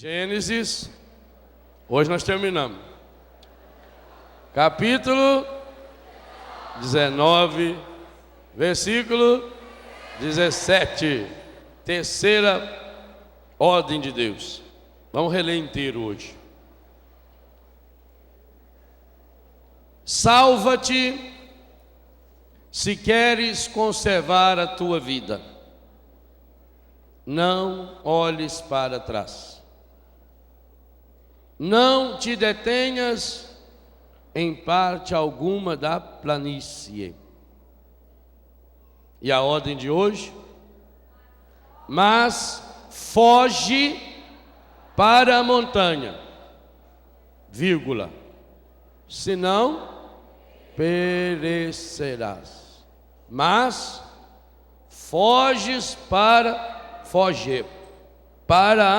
Gênesis, hoje nós terminamos. Capítulo 19, versículo 17. Terceira ordem de Deus. Vamos reler inteiro hoje. Salva-te se queres conservar a tua vida. Não olhes para trás. Não te detenhas em parte alguma da planície. E a ordem de hoje? Mas foge para a montanha, vírgula, senão perecerás. Mas foges para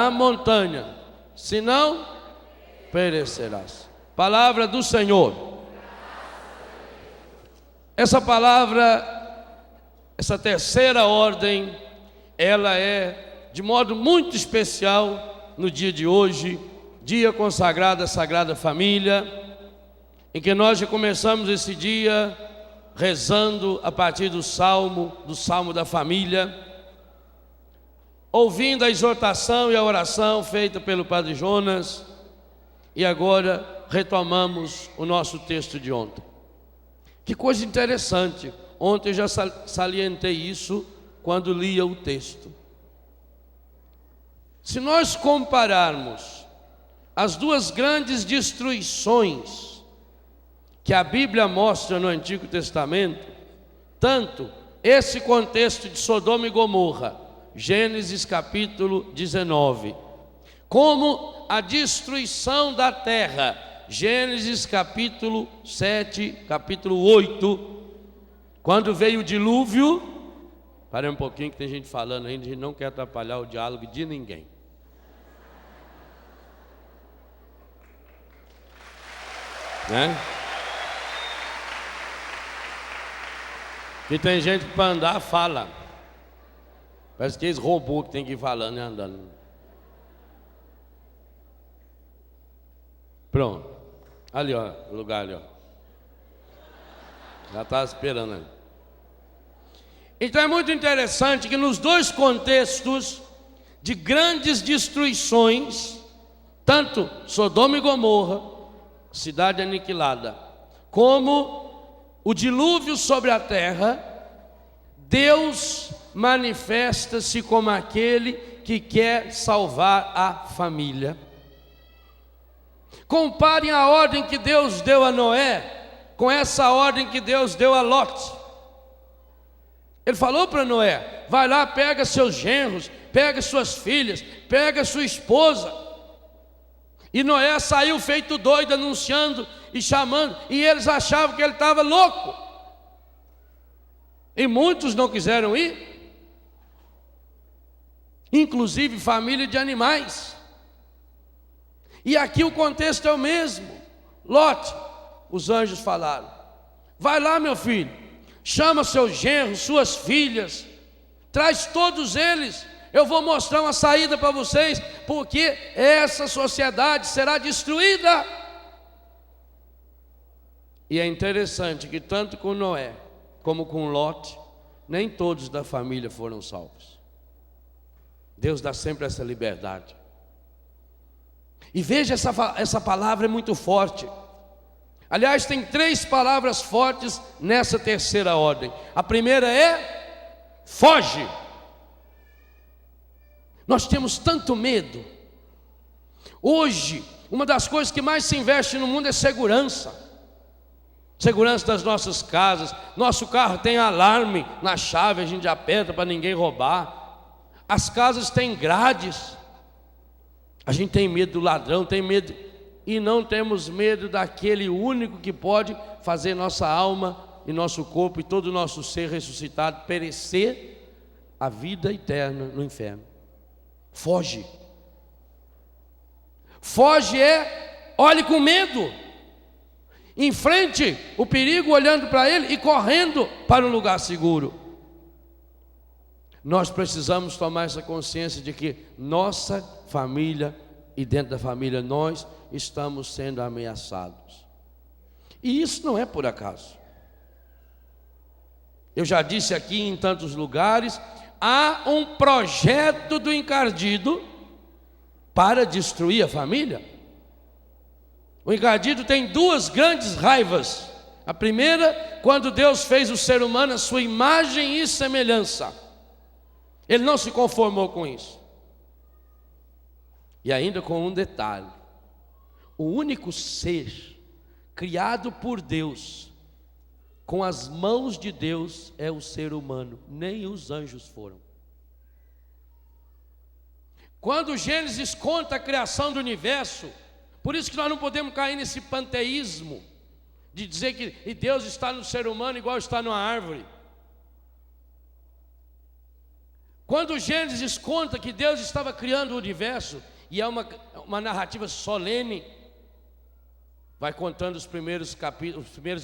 a montanha, senão perecerás. Palavra do Senhor. Essa palavra, essa terceira ordem, ela é de modo muito especial no dia de hoje, dia consagrado à Sagrada Família, em que nós já começamos esse dia rezando a partir do Salmo da Família, ouvindo a exortação e a oração feita pelo Padre Jonas, e agora retomamos o nosso texto de ontem. Que coisa interessante, ontem eu já salientei isso quando lia o texto. Se nós compararmos as duas grandes destruições que a Bíblia mostra no Antigo Testamento, tanto esse contexto de Sodoma e Gomorra, Gênesis capítulo 19, como a destruição da terra, Gênesis capítulo 7, capítulo 8, quando veio o dilúvio. Parei um pouquinho que tem gente falando ainda, a gente não quer atrapalhar o diálogo de ninguém. Né? E tem gente que para andar fala. Parece que eles robôs que tem que ir falando e andando. Pronto. Ali, ó, o lugar ali, ó. Já estava esperando ali. Então é muito interessante que nos dois contextos de grandes destruições, tanto Sodoma e Gomorra, cidade aniquilada, como o dilúvio sobre a terra, Deus manifesta-se como aquele que quer salvar a família. Comparem a ordem que Deus deu a Noé com essa ordem que Deus deu a Lote. Ele falou para Noé: vai lá, pega seus genros, pega suas filhas, pega sua esposa. E Noé saiu feito doido, anunciando e chamando, e eles achavam que ele estava louco. E muitos não quiseram ir, inclusive família de animais. E aqui o contexto é o mesmo. Lote, os anjos falaram: vai lá, meu filho, chama seus genros, suas filhas, traz todos eles, eu vou mostrar uma saída para vocês, porque essa sociedade será destruída. E é interessante que tanto com Noé como com Lote, nem todos da família foram salvos. Deus dá sempre essa liberdade. E veja, essa palavra é muito forte. Aliás, tem três palavras fortes nessa terceira ordem. A primeira é foge. Nós temos tanto medo. Hoje, uma das coisas que mais se investe no mundo é segurança. Segurança das nossas casas. Nosso carro tem alarme na chave, a gente aperta para ninguém roubar. As casas têm grades. A gente tem medo do ladrão, tem medo, e não temos medo daquele único que pode fazer nossa alma e nosso corpo e todo o nosso ser ressuscitado perecer a vida eterna no inferno. Foge. Foge olhe com medo, enfrente o perigo olhando para ele e correndo para um lugar seguro. Nós precisamos tomar essa consciência de que nossa família e dentro da família nós estamos sendo ameaçados. E isso não é por acaso. Eu já disse aqui em tantos lugares, há um projeto do encardido para destruir a família. O encardido tem duas grandes raivas. A primeira, quando Deus fez o ser humano a sua imagem e semelhança. Ele não se conformou com isso. E ainda com um detalhe: o único ser criado por Deus, com as mãos de Deus, é o ser humano. Nem os anjos foram. Quando Gênesis conta a criação do universo, por isso que nós não podemos cair nesse panteísmo de dizer que Deus está no ser humano igual está numa árvore. Quando Gênesis conta que Deus estava criando o universo, e é uma narrativa solene, vai contando os primeiros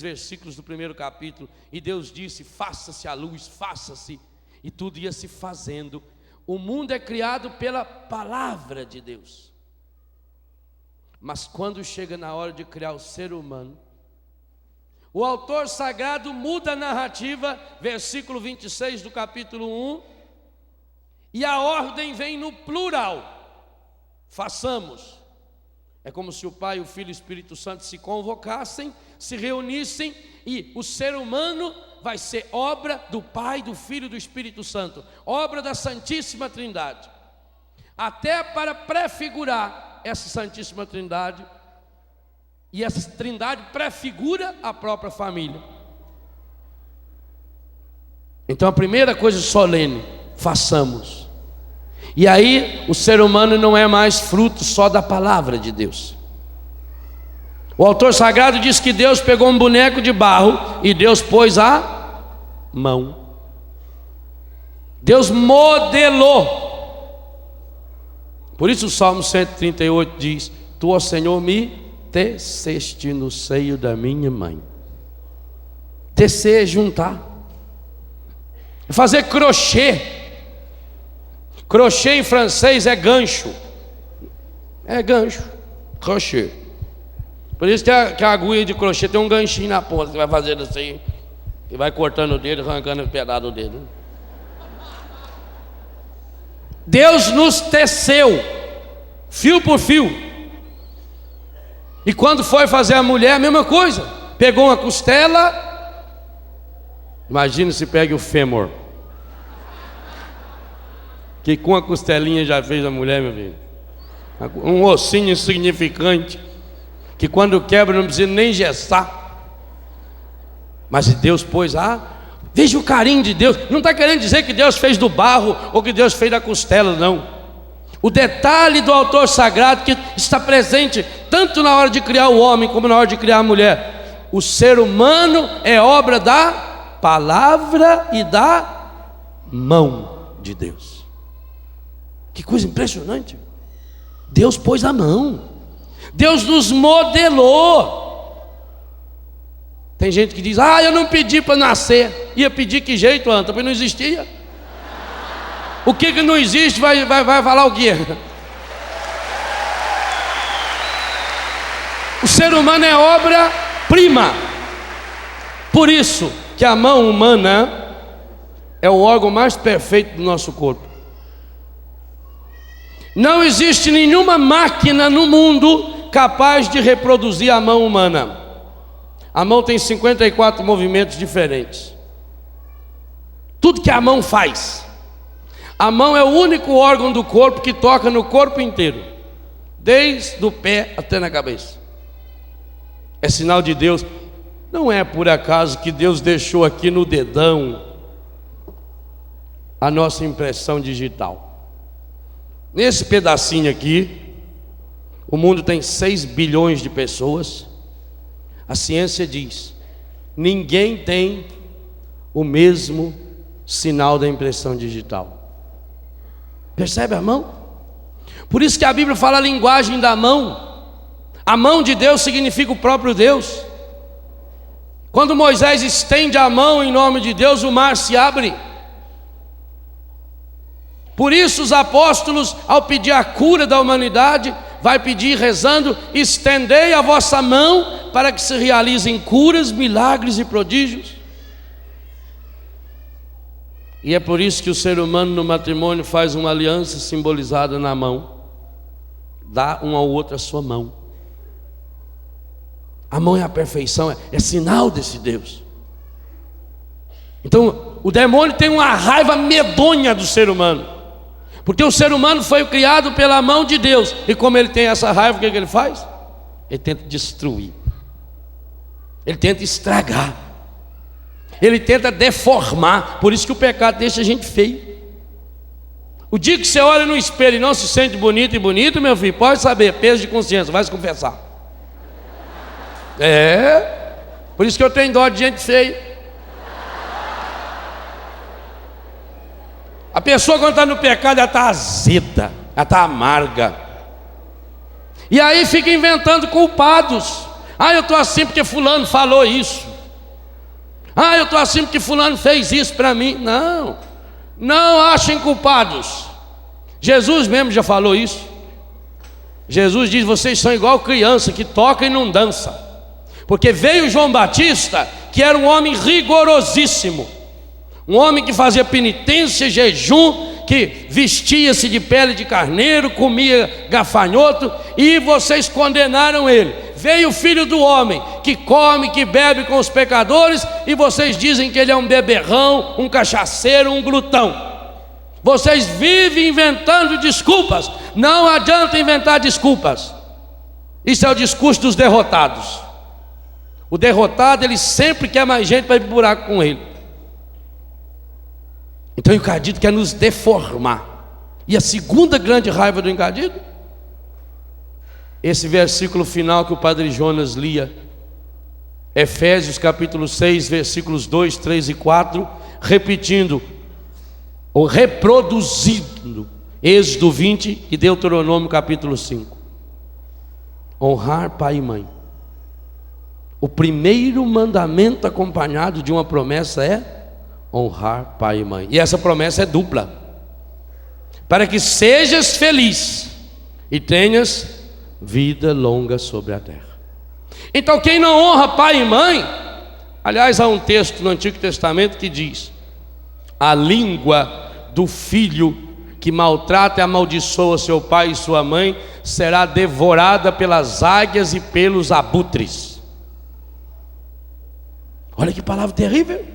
versículos do primeiro capítulo, e Deus disse: faça-se a luz, faça-se, e tudo ia se fazendo. O mundo é criado pela palavra de Deus. Mas quando chega na hora de criar o ser humano, o autor sagrado muda a narrativa, versículo 26 do capítulo 1, e a ordem vem no plural: façamos. É como se o Pai, o Filho e o Espírito Santo se convocassem, se reunissem, e o ser humano vai ser obra do Pai, do Filho e do Espírito Santo, obra da Santíssima Trindade. Até para prefigurar essa Santíssima Trindade, e essa Trindade prefigura a própria família. Então a primeira coisa solene: façamos. E aí o ser humano não é mais fruto só da palavra de Deus. O autor sagrado diz que Deus pegou um boneco de barro e Deus pôs a mão. Deus modelou. Por isso o Salmo 138 diz: tu, ó Senhor, me teceste no seio da minha mãe. Tecer é juntar, é fazer crochê. Crochê em francês é gancho. É gancho, crochê. Por isso que a agulha de crochê tem um ganchinho na ponta. Você vai fazendo assim, e vai cortando o dedo, arrancando o pedaço do dedo. Deus nos teceu, fio por fio. E quando foi fazer a mulher, a mesma coisa. Pegou uma costela. Imagina se pega o fêmur, que com a costelinha já fez a mulher, meu filho. Um ossinho insignificante, que quando quebra não precisa nem engessar. Mas Deus pôs veja o carinho de Deus. Não está querendo dizer que Deus fez do barro ou que Deus fez da costela, não. O detalhe do autor sagrado que está presente tanto na hora de criar o homem como na hora de criar a mulher: o ser humano é obra da palavra e da mão de Deus. Que coisa impressionante. Deus pôs a mão. Deus nos modelou. Tem gente que diz: eu não pedi para nascer. Ia pedir que jeito, Anta? Porque não existia. O que não existe vai falar o quê? O ser humano é obra-prima. Por isso que a mão humana é o órgão mais perfeito do nosso corpo. Não existe nenhuma máquina no mundo capaz de reproduzir a mão humana. A mão tem 54 movimentos diferentes. Tudo que a mão faz. A mão é o único órgão do corpo que toca no corpo inteiro, desde o pé até na cabeça. É sinal de Deus. Não é por acaso que Deus deixou aqui no dedão a nossa impressão digital. Nesse pedacinho aqui, o mundo tem 6 bilhões de pessoas. A ciência diz: ninguém tem o mesmo sinal da impressão digital. Percebe a mão? Por isso que a Bíblia fala a linguagem da mão. A mão de Deus significa o próprio Deus. Quando Moisés estende a mão em nome de Deus, o mar se abre. Por isso os apóstolos, ao pedir a cura da humanidade, vai pedir rezando: estendei a vossa mão para que se realizem curas, milagres e prodígios. E é por isso que o ser humano no matrimônio faz uma aliança simbolizada na mão. Dá um ao outro a sua mão. A mão é a perfeição, é sinal desse Deus. Então o demônio tem uma raiva medonha do ser humano, porque o ser humano foi criado pela mão de Deus. E como ele tem essa raiva, o que ele faz? Ele tenta destruir, ele tenta estragar, ele tenta deformar. Por isso que o pecado deixa a gente feio. O dia que você olha no espelho e não se sente bonito e bonito, meu filho, pode saber, peso de consciência, vai se confessar. Por isso que eu tenho dó de gente feia. A pessoa, quando está no pecado, ela está azeda, ela está amarga, e aí fica inventando culpados. Eu estou assim porque fulano falou isso. Eu estou assim porque fulano fez isso para mim. Não achem culpados. Jesus mesmo já falou isso. Jesus diz: vocês são igual criança que toca e não dança. Porque veio João Batista, que era um homem rigorosíssimo, um homem que fazia penitência, jejum, que vestia-se de pele de carneiro, comia gafanhoto, e vocês condenaram ele. Veio o Filho do Homem, que come, que bebe com os pecadores, e vocês dizem que ele é um beberrão, um cachaceiro, um glutão. Vocês vivem inventando desculpas. Não adianta inventar desculpas. Isso é o discurso dos derrotados. O derrotado, ele sempre quer mais gente para ir para o buraco com ele. Então o encardido quer nos deformar. E a segunda grande raiva do encardido, esse versículo final que o Padre Jonas lia, Efésios capítulo 6, versículos 2, 3 e 4, repetindo ou reproduzindo Êxodo 20 e Deuteronômio capítulo 5. Honrar pai e mãe. O primeiro mandamento acompanhado de uma promessa é honrar pai e mãe. E essa promessa é dupla: para que sejas feliz e tenhas vida longa sobre a terra. Então quem não honra pai e mãe, aliás, há um texto no Antigo Testamento que diz: a língua do filho que maltrata e amaldiçoa seu pai e sua mãe será devorada pelas águias e pelos abutres. Olha que palavra terrível.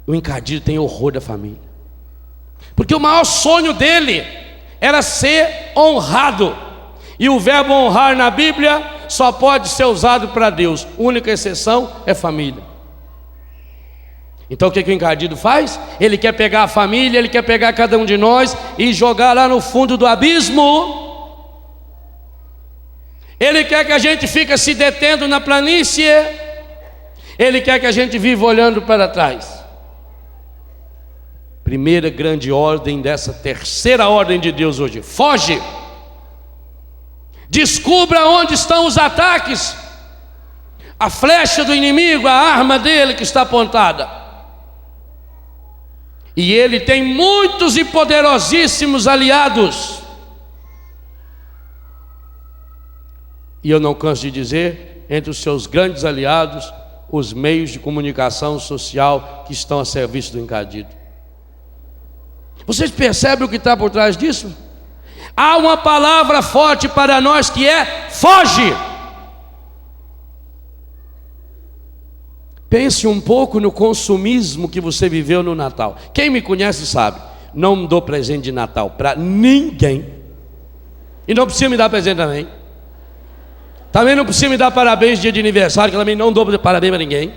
O encardido tem horror da família, porque o maior sonho dele era ser honrado. E o verbo honrar na Bíblia só pode ser usado para Deus. A única exceção é família. Então o que o encardido faz? Ele quer pegar a família, ele quer pegar cada um de nós e jogar lá no fundo do abismo. Ele quer que a gente fique se detendo na planície. Ele quer que a gente viva olhando para trás. Primeira grande ordem dessa terceira ordem de Deus hoje: foge. Descubra onde estão os ataques, a flecha do inimigo, a arma dele que está apontada. E ele tem muitos e poderosíssimos aliados. E eu não canso de dizer, entre os seus grandes aliados, os meios de comunicação social que estão a serviço do encardido. Vocês percebem o que está por trás disso? Há uma palavra forte para nós que é: foge. Pense um pouco no consumismo que você viveu no Natal. Quem me conhece sabe, não dou presente de Natal para ninguém. E não precisa me dar presente também. Também não precisa me dar parabéns dia de aniversário, que eu também não dou parabéns para ninguém.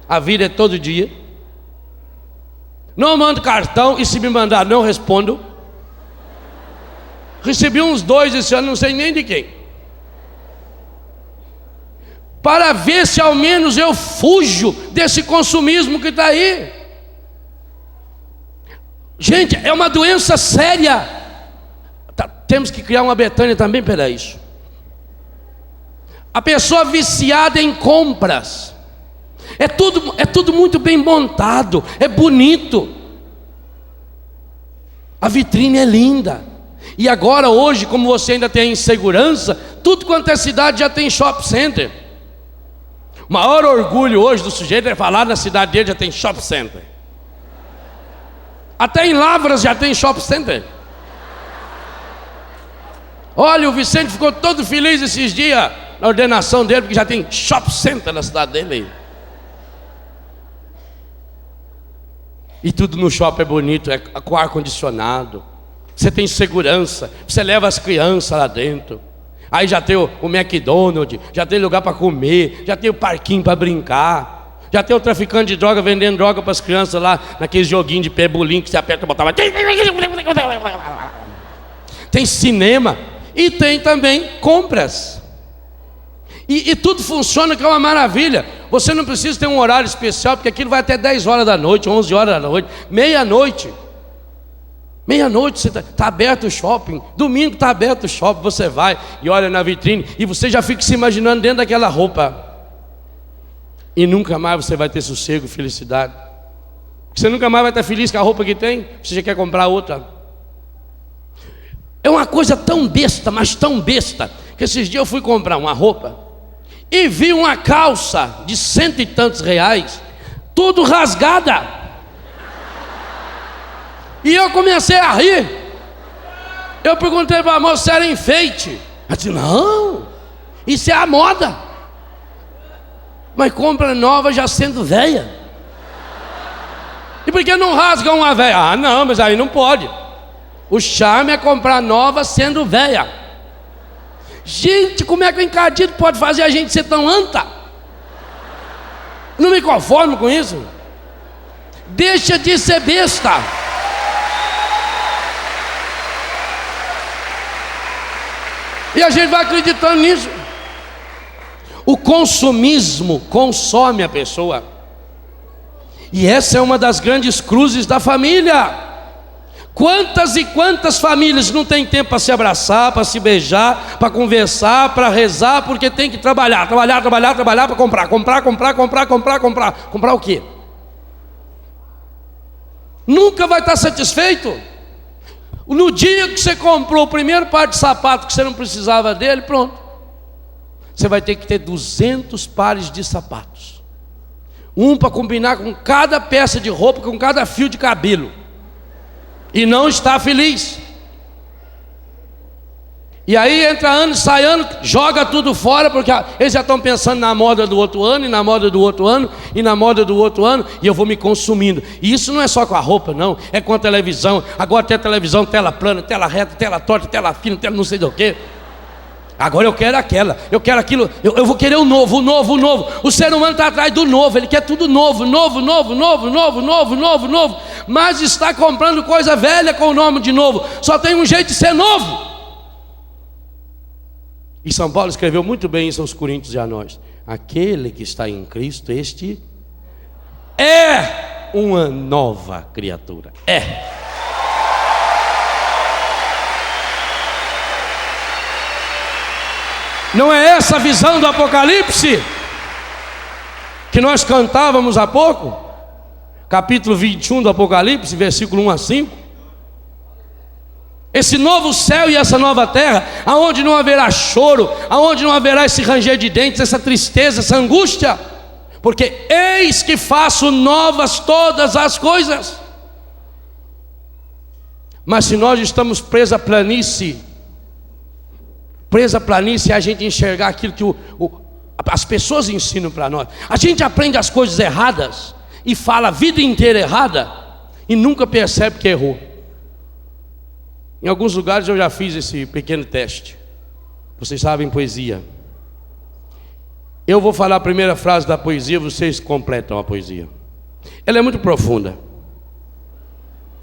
A vida é todo dia. Não mando cartão, e se me mandar não respondo. Recebi uns 2 esse ano, não sei nem de quem, para ver se ao menos eu fujo desse consumismo que está aí. Gente, é uma doença séria. Temos que criar uma Betânia também para isso. A pessoa viciada em compras, é tudo muito bem montado, é bonito, a vitrine é linda, E agora hoje, como você ainda tem a insegurança, tudo quanto é cidade já tem shopping center. O maior orgulho hoje do sujeito é falar na cidade dele já tem shopping center. Até em Lavras já tem shopping center. Olha, o Vicente ficou todo feliz esses dias na ordenação dele, porque já tem shopping center na cidade dele. E tudo no shopping é bonito, é com ar-condicionado. Você tem segurança, você leva as crianças lá dentro. Aí já tem o McDonald's, já tem lugar para comer, já tem o parquinho para brincar, já tem o traficante de droga vendendo droga para as crianças lá, naqueles joguinhos de pebolim que você aperta e botava. Tem cinema e tem também compras. E tudo funciona, que é uma maravilha. Você não precisa ter um horário especial, porque aquilo vai até 10 horas da noite, 11 horas da noite, meia-noite. Meia-noite você tá aberto o shopping, domingo está aberto o shopping, você vai e olha na vitrine e você já fica se imaginando dentro daquela roupa. E nunca mais você vai ter sossego e felicidade. Você nunca mais vai estar feliz com a roupa que tem, você já quer comprar outra. É uma coisa tão besta, mas tão besta, que esses dias eu fui comprar uma roupa e vi uma calça de 100 e tantos reais, tudo rasgada. E eu comecei a rir. Eu perguntei para a moça se era enfeite. Ela disse, não, isso é a moda. Mas compra nova já sendo velha. E por que não rasga uma velha? Ah, não, mas aí não pode. O charme é comprar nova sendo velha. Gente, como é que o encardido pode fazer a gente ser tão anta? Não me conformo com isso. Deixa de ser besta. E a gente vai acreditando nisso. O consumismo consome a pessoa. E essa é uma das grandes cruzes da família. Quantas e quantas famílias não têm tempo para se abraçar, para se beijar, para conversar, para rezar, porque tem que trabalhar para comprar. Comprar o quê? Nunca vai estar satisfeito. No dia que você comprou o primeiro par de sapato que você não precisava dele, pronto. Você vai ter que ter 200 pares de sapatos. Um para combinar com cada peça de roupa, com cada fio de cabelo. E não está feliz. E aí entra ano, sai ano, joga tudo fora, porque eles já estão pensando na moda do outro ano, e na moda do outro ano, e na moda do outro ano, e eu vou me consumindo. E isso não é só com a roupa, não, é com a televisão. Agora tem a televisão, tela plana, tela reta, tela torta, tela fina, tela não sei do que. Agora eu quero aquela, eu quero aquilo, eu vou querer o novo. O ser humano está atrás do novo, ele quer tudo novo. Mas está comprando coisa velha com o nome de novo. Só tem um jeito de ser novo. E São Paulo escreveu muito bem isso aos Coríntios e a nós. Aquele que está em Cristo, este é uma nova criatura. Não é essa a visão do Apocalipse que nós cantávamos há pouco? Capítulo 21 do Apocalipse, versículo 1 a 5. Esse novo céu e essa nova terra, aonde não haverá choro, aonde não haverá esse ranger de dentes, essa tristeza, essa angústia, porque eis que faço novas todas as coisas. Mas se nós estamos presos à planície é a gente enxergar aquilo que as pessoas ensinam para nós. A gente aprende as coisas erradas e fala a vida inteira errada e nunca percebe que errou. Em alguns lugares eu já fiz esse pequeno teste. Vocês sabem poesia. Eu vou falar a primeira frase da poesia, vocês completam a poesia. Ela é muito profunda.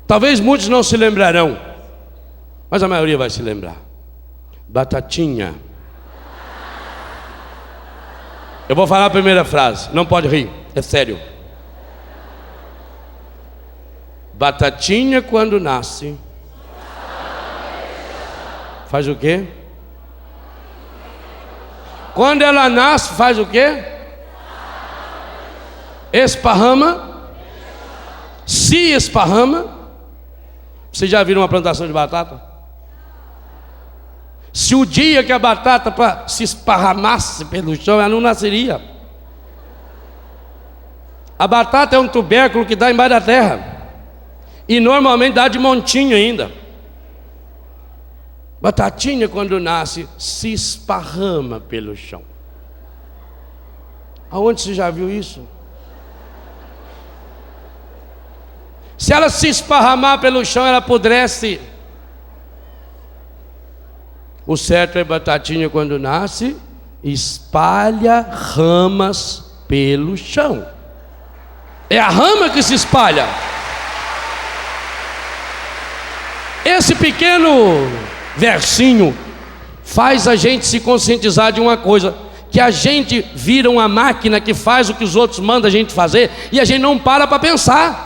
Talvez muitos não se lembrarão, mas a maioria vai se lembrar. Batatinha. Eu vou falar a primeira frase, não pode rir, é sério. Batatinha quando nasce faz o quê? Quando ela nasce, faz o quê? Esparrama. Se esparrama. Vocês já viram uma plantação de batata? Se o dia que a batata se esparramasse pelo chão, ela não nasceria. A batata é um tubérculo que dá embaixo da terra, e normalmente dá de montinho ainda. Batatinha, quando nasce, se esparrama pelo chão. Aonde você já viu isso? Se ela se esparramar pelo chão, ela apodrece. O certo é batatinha, quando nasce, espalha ramas pelo chão. É a rama que se espalha. Esse pequeno versinho faz a gente se conscientizar de uma coisa: que a gente vira uma máquina que faz o que os outros mandam a gente fazer, e a gente não para pensar.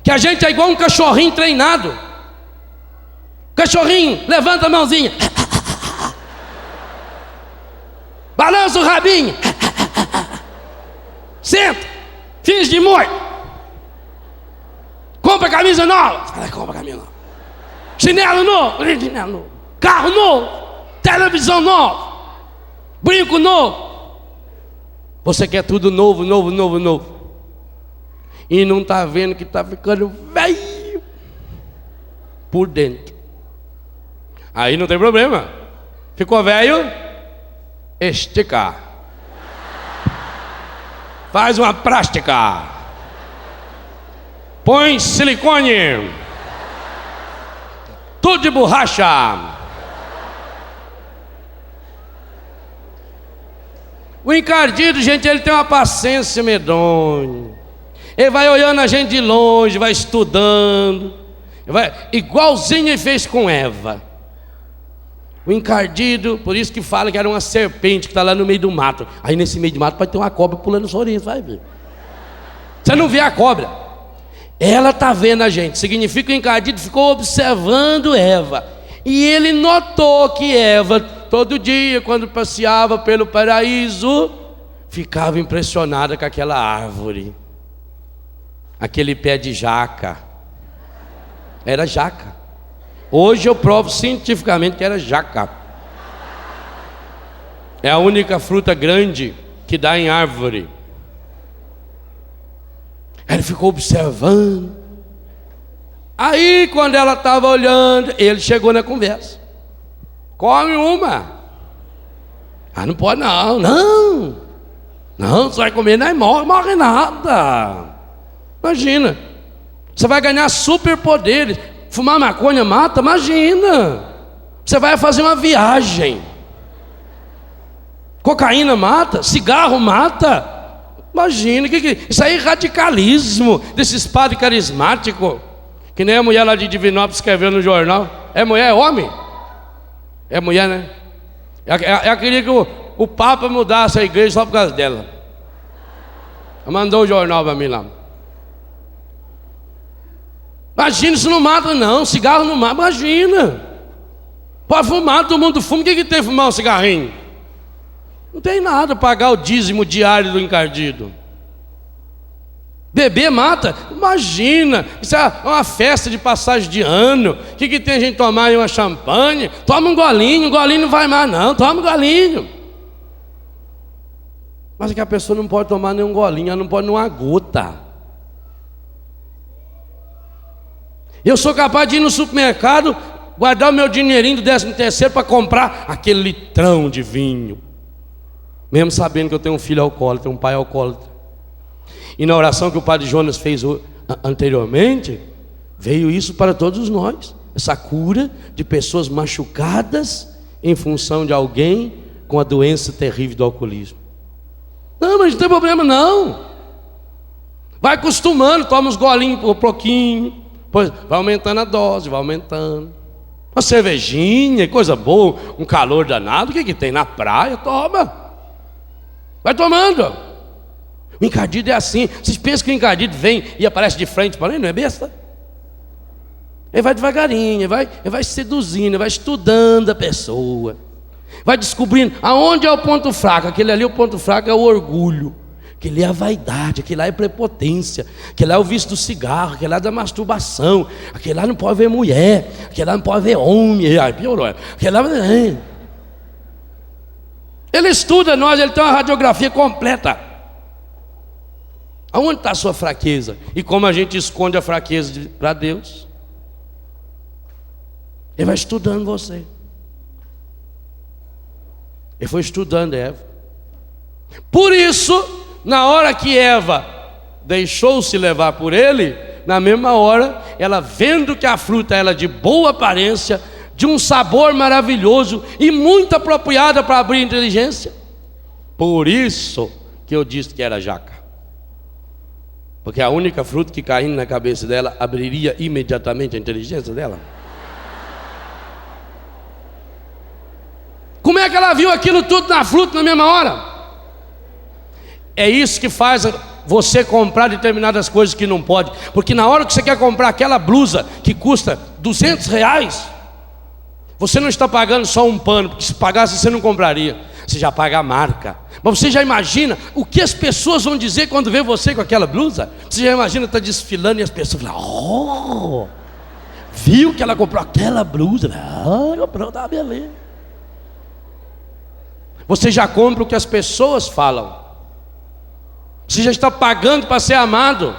Que a gente é igual um cachorrinho treinado. Cachorrinho, levanta a mãozinha, balança o rabinho, senta, finge de morto, compra camisa nova, compra camisa nova, chinelo novo, carro novo, televisão nova, brinco novo. Você quer tudo novo, novo, novo, novo, e não está vendo que está ficando velho por dentro. Aí não tem problema. Ficou velho? Esticar. Faz uma plástica. Põe silicone. Tudo de borracha. O encardido, gente, ele tem uma paciência medonha. Ele vai olhando a gente de longe, vai estudando, igualzinho ele fez com Eva. O encardido, por isso que fala que era uma serpente que está lá no meio do mato. Aí nesse meio do mato pode ter uma cobra pulando sua orelha, vai ver. Você não vê a cobra, ela está vendo a gente. Significa que o encardido ficou observando Eva, e ele notou que Va, todo dia, quando passeava pelo paraíso, ficava impressionada com aquela árvore, aquele pé de jaca. Era jaca. Hoje eu provo cientificamente que era jaca. É a única fruta grande que dá em árvore. Ele ficou observando. Aí, quando ela estava olhando, ele chegou na conversa. Come uma. Ah, não pode não. Não, você vai comer, não morre nada. Imagina, você vai ganhar superpoderes. Fumar maconha mata? Imagina. Você vai fazer uma viagem. Cocaína mata? Cigarro mata? Imagina, isso aí é radicalismo desses padres carismáticos. Que nem a mulher lá de Divinópolis escreveu no jornal. É mulher, é homem? É mulher, né? Ela queria que o Papa mudasse a igreja só por causa dela. Ela mandou o jornal para mim lá. Imagina, isso não mata não, cigarro não mata, imagina. Pode fumar, todo mundo fuma, o que tem fumar um cigarrinho? Não tem nada, pagar o dízimo diário do encardido. Beber mata? Imagina, isso é uma festa de passagem de ano. O que tem a gente tomar uma champanhe? Toma um golinho não vai mais não, toma um golinho. Mas é que a pessoa não pode tomar nenhum golinho, ela não pode nenhuma gota. Eu sou capaz de ir no supermercado, guardar o meu dinheirinho do 13º para comprar aquele litrão de vinho, mesmo sabendo que eu tenho um filho alcoólatra, um pai alcoólatra. E na oração que o padre Jonas fez anteriormente, veio isso para todos nós, essa cura de pessoas machucadas em função de alguém com a doença terrível do alcoolismo. Não, mas não tem problema não. Vai acostumando, toma uns golinhos por pouquinho, pois vai aumentando a dose, vai aumentando. Uma cervejinha, coisa boa, um calor danado, o que tem na praia? Toma. Vai tomando. O encardido é assim. Vocês pensam que o encardido vem e aparece de frente para ele? Não é besta? Ele vai devagarinho, ele vai seduzindo, ele vai estudando a pessoa, vai descobrindo aonde é o ponto fraco. Aquele ali, o ponto fraco é o orgulho. aquele é a vaidade, aquele lá é prepotência, aquele lá é o vício do cigarro, aquele lá é da masturbação, aquele lá não pode ver mulher, aquele lá não pode ver homem, aí piorou, aquele lá... Ele estuda nós, ele tem uma radiografia completa. Aonde está a sua fraqueza? E como a gente esconde a fraqueza para Deus? Ele vai estudando você. Ele foi estudando Eva. Por isso, na hora que Eva deixou-se levar por ele, na mesma hora, ela vendo que a fruta era de boa aparência, de um sabor maravilhoso e muito apropriada para abrir a inteligência. Por isso que eu disse que era jaca. Porque a única fruta que caindo na cabeça dela abriria imediatamente a inteligência dela. Como é que ela viu aquilo tudo na fruta na mesma hora? É isso que faz você comprar determinadas coisas que não pode. Porque na hora que você quer comprar aquela blusa que custa R$200, você não está pagando só um pano, porque se pagasse você não compraria, você já paga a marca. Mas você já imagina o que as pessoas vão dizer quando vê você com aquela blusa? Você já imagina estar desfilando e as pessoas falam: oh, viu que ela comprou aquela blusa? Ah, comprou, tá beleza. Você já compra o que as pessoas falam. Você já está pagando para ser amado.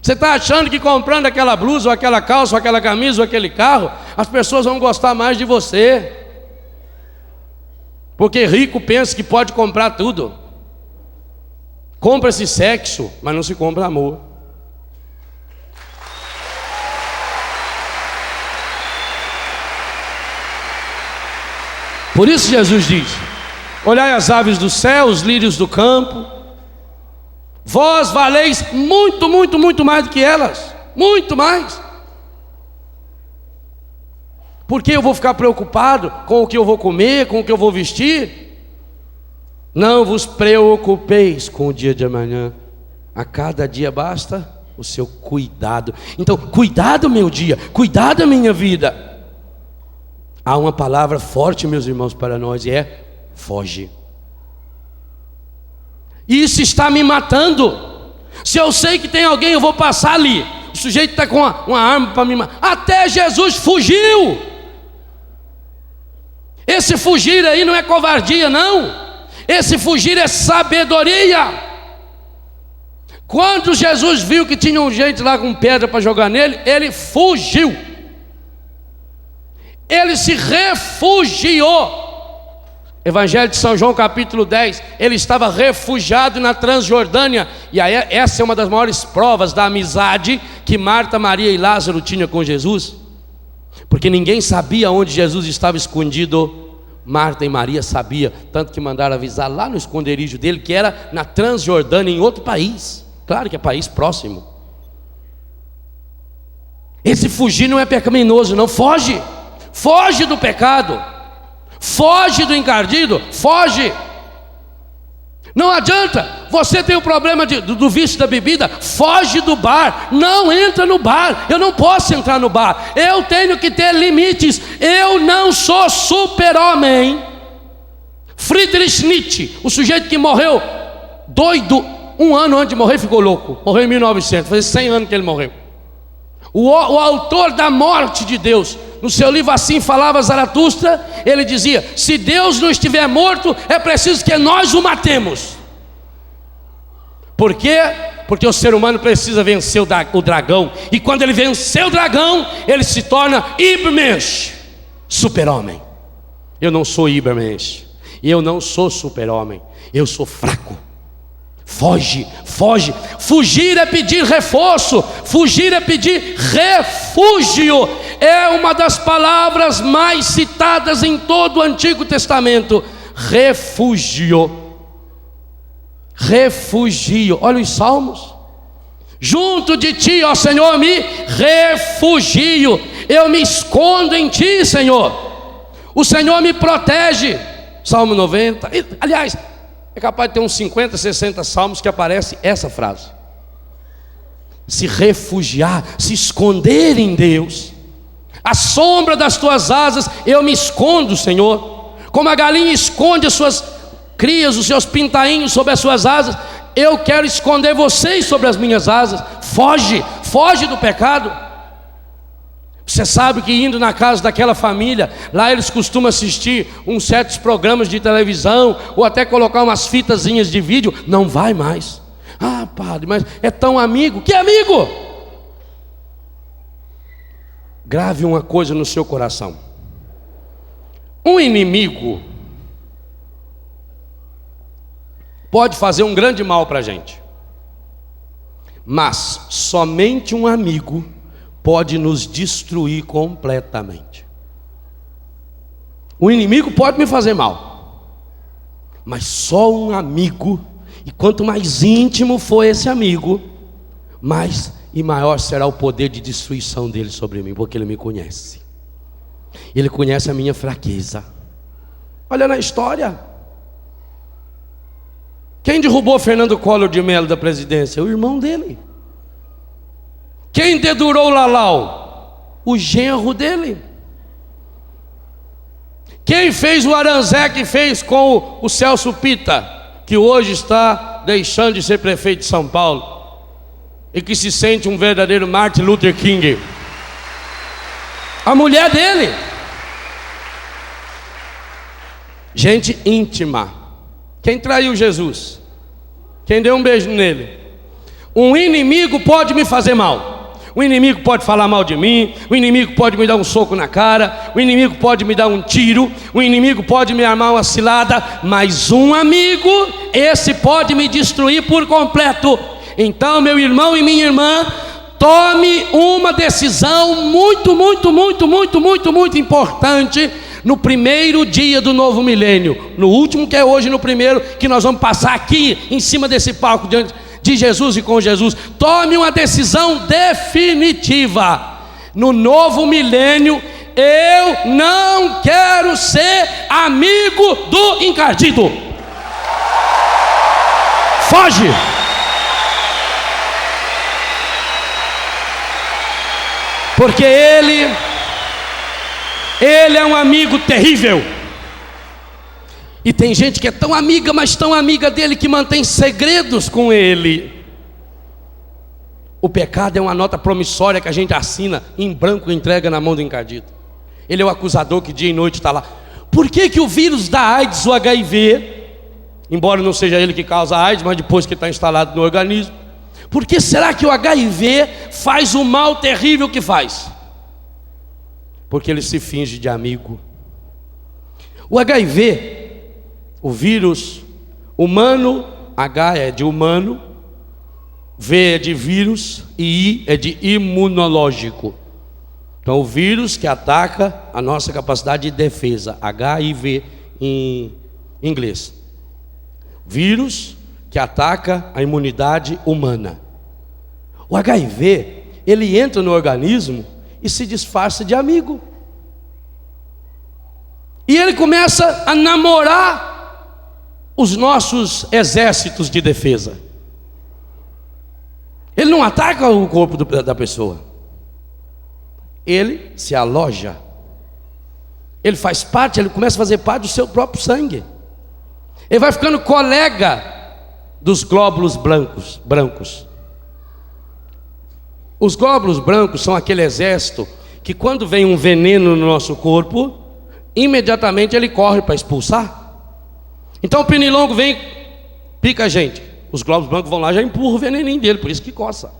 Você está achando que comprando aquela blusa, ou aquela calça, ou aquela camisa, ou aquele carro, as pessoas vão gostar mais de você. Porque rico pensa que pode comprar tudo. Compra-se sexo, mas não se compra amor. Por isso Jesus diz: olhai as aves do céu, os lírios do campo. Vós valeis muito, muito, muito mais do que elas. Muito mais. Por que eu vou ficar preocupado com o que eu vou comer, com o que eu vou vestir? Não vos preocupeis com o dia de amanhã. A cada dia basta o seu cuidado. Então, cuidado meu dia, cuidado a minha vida. Há uma palavra forte, meus irmãos, para nós, e é: foge. Isso está me matando. Se eu sei que tem alguém, eu vou passar ali. O sujeito está com uma arma para me matar. Até Jesus fugiu. Esse fugir aí não é covardia, não. Esse fugir é sabedoria. Quando Jesus viu que tinha um gente lá com pedra para jogar nele, ele fugiu. Ele se refugiou. Evangelho de São João capítulo 10, ele estava refugiado na Transjordânia. E aí, essa é uma das maiores provas da amizade que Marta, Maria e Lázaro tinham com Jesus. Porque ninguém sabia onde Jesus estava escondido. Marta e Maria sabiam, tanto que mandaram avisar lá no esconderijo dele, que era na Transjordânia, em outro país. Claro que é país próximo. Esse fugir não é pecaminoso, não. Foge. Foge do pecado. Foge do encardido, foge. Não adianta, você tem o problema do vício da bebida, foge do bar. Não entra no bar, eu não posso entrar no bar. Eu tenho que ter limites. Eu não sou super-homem. Friedrich Nietzsche, o sujeito que morreu doido, um ano antes de morrer ficou louco. Morreu em 1900, faz 100 anos que ele morreu. O autor da morte de Deus, no seu livro Assim Falava Zaratustra, ele dizia: se Deus não estiver morto, é preciso que nós o matemos. Por quê? Porque o ser humano precisa vencer o dragão. E quando ele vencer o dragão, ele se torna Ibermensch, super-homem. Eu não sou Ibermensch, eu não sou super-homem, eu sou fraco. Foge, foge. Fugir é pedir reforço. Fugir é pedir refúgio. É uma das palavras mais citadas em todo o Antigo Testamento. Refúgio. Refugio. Olha os salmos. Junto de ti, ó Senhor, me refugio. Eu me escondo em ti, Senhor. O Senhor me protege. Salmo 90. Aliás, é capaz de ter uns 50, 60 salmos que aparece essa frase: se refugiar, se esconder em Deus. À sombra das tuas asas eu me escondo, Senhor. Como a galinha esconde as suas crias os seus pintainhos sobre as suas asas. Eu quero esconder vocês sobre as minhas asas. Foge do pecado. Você sabe que indo na casa daquela família, lá eles costumam assistir uns certos programas de televisão, ou até colocar umas fitazinhas de vídeo. Não vai mais. Ah, padre, mas é tão amigo. Que amigo? Grave uma coisa no seu coração. Um inimigo pode fazer um grande mal para a gente, mas somente um amigo pode nos destruir completamente. O inimigo pode me fazer mal, mas só um amigo, e quanto mais íntimo for esse amigo, mais e maior será o poder de destruição dele sobre mim, porque ele me conhece. Ele conhece a minha fraqueza. Olha na história. Quem derrubou Fernando Collor de Mello da presidência? O irmão dele. Quem dedurou Lalau? O genro dele. Quem fez o Aranzé que fez com o Celso Pitta, que hoje está deixando de ser prefeito de São Paulo e que se sente um verdadeiro Martin Luther King? A mulher dele. Gente íntima. Quem traiu Jesus? Quem deu um beijo nele? Um inimigo pode me fazer mal. O inimigo pode falar mal de mim. O inimigo pode me dar um soco na cara. O inimigo pode me dar um tiro. O inimigo pode me armar uma cilada. Mas um amigo, esse pode me destruir por completo. Então, meu irmão e minha irmã, tome uma decisão muito importante no primeiro dia do novo milênio. No último, que é hoje, no primeiro, que nós vamos passar aqui em cima desse palco diante de Jesus e com Jesus. Tome uma decisão definitiva. No novo milênio, eu não quero ser amigo do encardido. Foge. Porque ele é um amigo terrível. E tem gente que é tão amiga, mas tão amiga dele, que mantém segredos com ele. O pecado é uma nota promissória que a gente assina em branco e entrega na mão do encardido. Ele é o acusador que dia e noite está lá. Por que o vírus da AIDS, o HIV, embora não seja ele que causa a AIDS, mas depois que está instalado no organismo, por que será que o HIV faz o mal terrível que faz? Porque ele se finge de amigo. O HIV, o vírus humano, H é de humano, V é de vírus e I é de imunológico. Então o vírus que ataca a nossa capacidade de defesa, HIV em inglês. Vírus que ataca a imunidade humana. O HIV, ele entra no organismo e se disfarça de amigo. E ele começa a namorar os nossos exércitos de defesa. Ele não ataca o corpo da pessoa. Ele se aloja. Ele faz parte, ele começa a fazer parte do seu próprio sangue. Ele vai ficando colega dos glóbulos brancos. Os glóbulos brancos são aquele exército que, quando vem um veneno no nosso corpo, imediatamente ele corre para expulsar. Então o pernilongo vem, pica a gente, os glóbulos brancos vão lá, já empurram o veneninho dele, por isso que coça.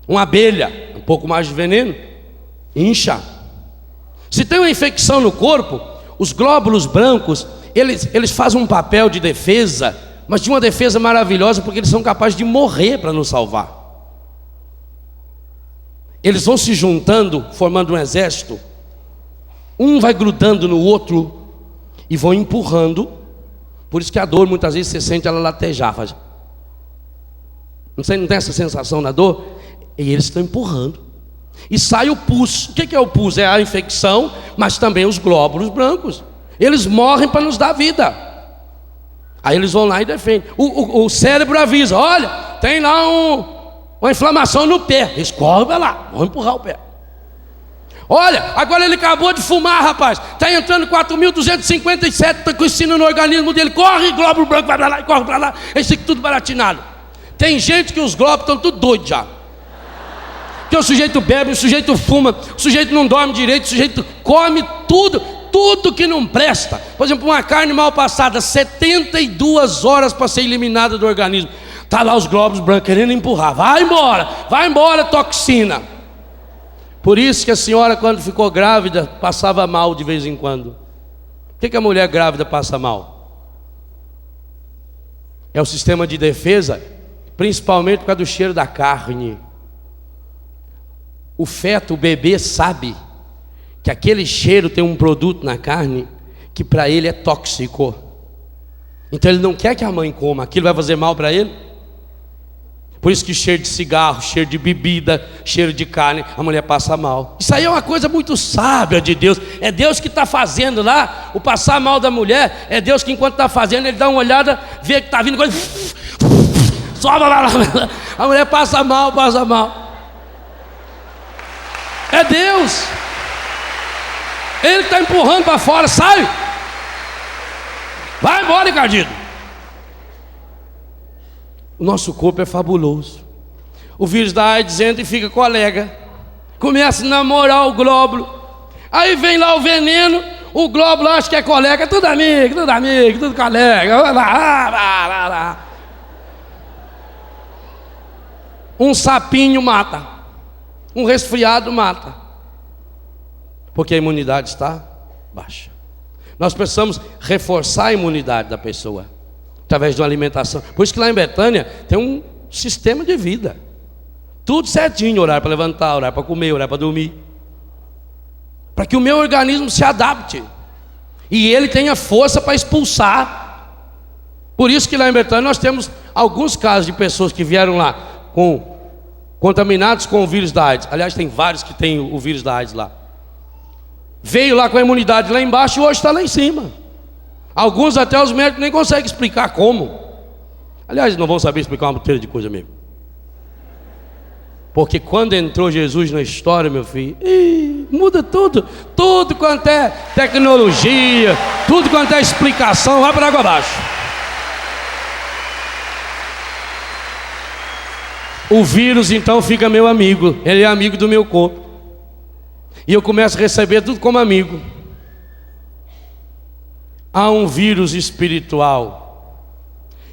Uma abelha, um pouco mais de veneno, incha. Se tem uma infecção no corpo, os glóbulos brancos, eles fazem um papel de defesa, mas de uma defesa maravilhosa, porque eles são capazes de morrer para nos salvar. Eles vão se juntando, formando um exército. Um vai grudando no outro e vão empurrando. Por isso que a dor, muitas vezes, você sente ela latejar. Faz... Não tem essa sensação na dor? E eles estão empurrando. E sai o pus. O que é o pus? É a infecção, mas também os glóbulos brancos. Eles morrem para nos dar vida. Aí eles vão lá e defendem. O cérebro avisa: olha, tem lá uma inflamação no pé. Eles correm lá, vão empurrar o pé. Olha, agora ele acabou de fumar, rapaz. Está entrando 4.257 toxina no organismo dele. Corre, glóbulo branco, vai para lá, corre para lá. Esse aqui tudo baratinado. Tem gente que os glóbulos estão tudo doidos já. Porque o sujeito bebe, o sujeito fuma, o sujeito não dorme direito, o sujeito come tudo que não presta. Por exemplo, uma carne mal passada, 72 horas para ser eliminada do organismo. Está lá os glóbulos brancos querendo empurrar. Vai embora, toxina. Por isso que a senhora, quando ficou grávida, passava mal de vez em quando. Por que a mulher grávida passa mal? É o sistema de defesa, principalmente por causa do cheiro da carne. O feto, o bebê, sabe que aquele cheiro tem um produto na carne que para ele é tóxico. Então ele não quer que a mãe coma, aquilo vai fazer mal para ele. Por isso que cheiro de cigarro, cheiro de bebida, cheiro de carne, a mulher passa mal. Isso aí é uma coisa muito sábia de Deus. É Deus que está fazendo lá. O passar mal da mulher, é Deus que enquanto está fazendo, ele dá uma olhada, vê que está vindo coisa, sobe lá, a mulher passa mal. É Deus. Ele está empurrando para fora, sai. Vai embora, Ricardinho. O nosso corpo é fabuloso. O vírus da AIDS entra e fica colega. Começa a namorar o glóbulo. Aí vem lá o veneno. O glóbulo acha que é colega. Tudo amigo, tudo colega. Lá. Um sapinho mata. Um resfriado mata. Porque a imunidade está baixa. Nós precisamos reforçar a imunidade da pessoa através de uma alimentação. Por isso que lá em Betânia tem um sistema de vida. Tudo certinho, horário para levantar, horário para comer, horário para dormir. Para que o meu organismo se adapte. E ele tenha força para expulsar. Por isso que lá em Betânia nós temos alguns casos de pessoas que vieram lá contaminados com o vírus da AIDS. Aliás, tem vários que têm o vírus da AIDS lá. Veio lá com a imunidade lá embaixo e hoje está lá em cima. Alguns até os médicos nem conseguem explicar como. Aliás, não vão saber explicar uma monteira de coisa mesmo. Porque quando entrou Jesus na história, meu filho, muda tudo. Tudo quanto é tecnologia, tudo quanto é explicação, vai para água abaixo. O vírus então fica meu amigo. Ele é amigo do meu corpo. E eu começo a receber tudo como amigo. Há um vírus espiritual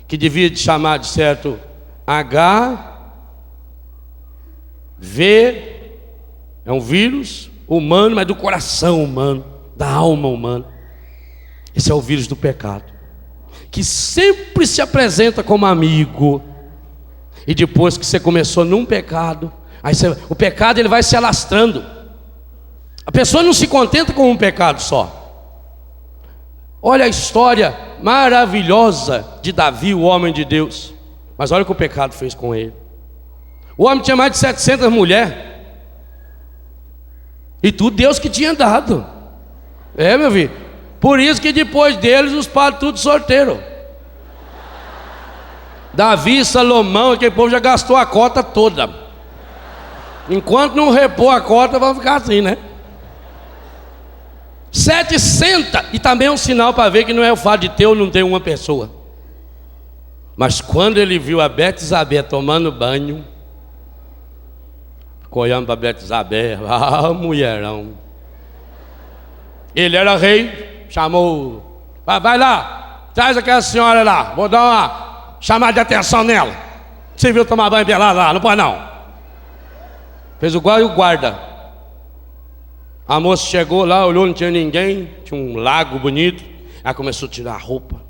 que devia te chamar de certo HIV. É um vírus humano, mas do coração humano, da alma humana. Esse é o vírus do pecado, que sempre se apresenta como amigo. E depois que você começou num pecado, o pecado ele vai se alastrando. A pessoa não se contenta com um pecado só. Olha a história maravilhosa de Davi, o homem de Deus. Mas olha o que o pecado fez com ele. O homem tinha mais de 700 mulheres. E tudo Deus que tinha dado. É, meu filho. Por isso que depois deles os padres tudo sorteiro. Davi, Salomão, aquele povo já gastou a cota toda. Enquanto não repor a cota, vai ficar assim, né? 700, e também é um sinal para ver que não é o fato de ter ou não ter uma pessoa. Mas quando ele viu a Betsabé tomando banho, ficou olhando para Betsabé, mulherão. Ele era rei, chamou, vai lá, traz aquela senhora lá, vou dar uma chamada de atenção nela. Você viu tomar banho pelado lá, não pode não. Fez igual e o guarda. A moça chegou lá, olhou, não tinha ninguém, tinha um lago bonito. Ela começou a tirar a roupa.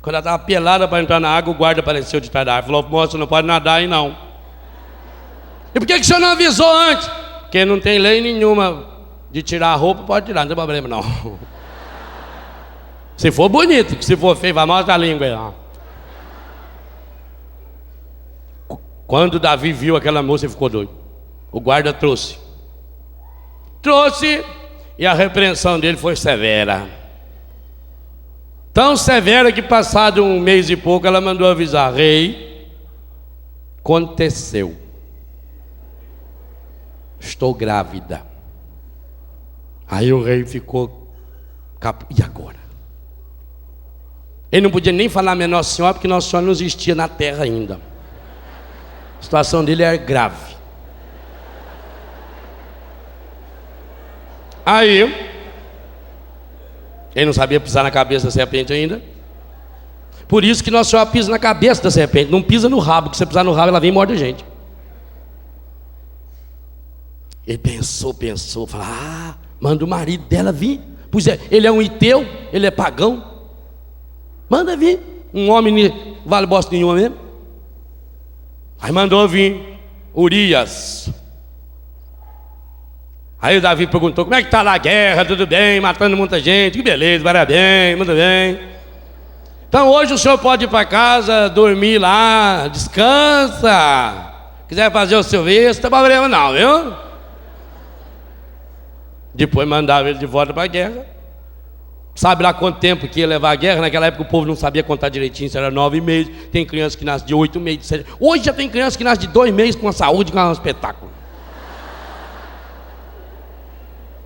Quando ela estava pelada para entrar na água, o guarda apareceu de trás da água. Falou, moça, não pode nadar aí não. E por que o senhor não avisou antes? Porque não tem lei nenhuma de tirar a roupa, pode tirar, não tem problema não. Se for bonito, se for feio, vai mostrar a língua aí. Ó. Quando Davi viu aquela moça, ele ficou doido. O guarda trouxe, e a repreensão dele foi severa. Tão severa que passado um mês e pouco ela mandou avisar: rei, aconteceu, estou grávida. Aí o rei ficou, e agora? Ele não podia nem falar minha Nossa Senhora, porque Nossa Senhora não existia na terra ainda. A situação dele era grave. Aí, ele não sabia pisar na cabeça da serpente ainda. Por isso que Nossa Senhora pisa na cabeça da serpente, não pisa no rabo, porque se você pisar no rabo ela vem e morde a gente. Ele pensou, falou, manda o marido dela vir. Pois é, ele é um Iteu, ele é pagão. Manda vir, um homem vale bosta nenhuma mesmo. Aí mandou vir Urias. Aí o Davi perguntou, como é que está lá a guerra, tudo bem, matando muita gente, que beleza, parabéns, muito bem. Então hoje o senhor pode ir para casa, dormir lá, descansa. Quiser fazer o serviço, não tem problema não, viu? Depois mandava ele de volta para a guerra. Sabe lá quanto tempo que ia levar a guerra? Naquela época o povo não sabia contar direitinho, se era 9 meses. Tem criança que nasce de 8 meses, de 7. Hoje já tem criança que nasce de 2 meses com a saúde, que é um espetáculo.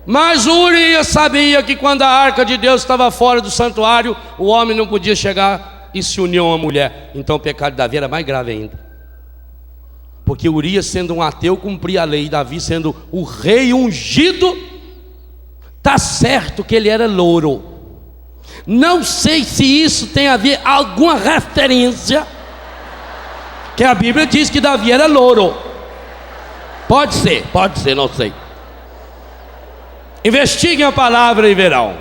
Mas Urias sabia que quando a arca de Deus estava fora do santuário, o homem não podia chegar e se unir a uma mulher. Então o pecado de Davi era mais grave ainda. Porque Urias, sendo um ateu, cumpria a lei. Davi, sendo o rei ungido, está certo que ele era louro. Não sei se isso tem a ver alguma referência, que a Bíblia diz que Davi era louro. Pode ser, não sei. Investiguem a palavra e verão.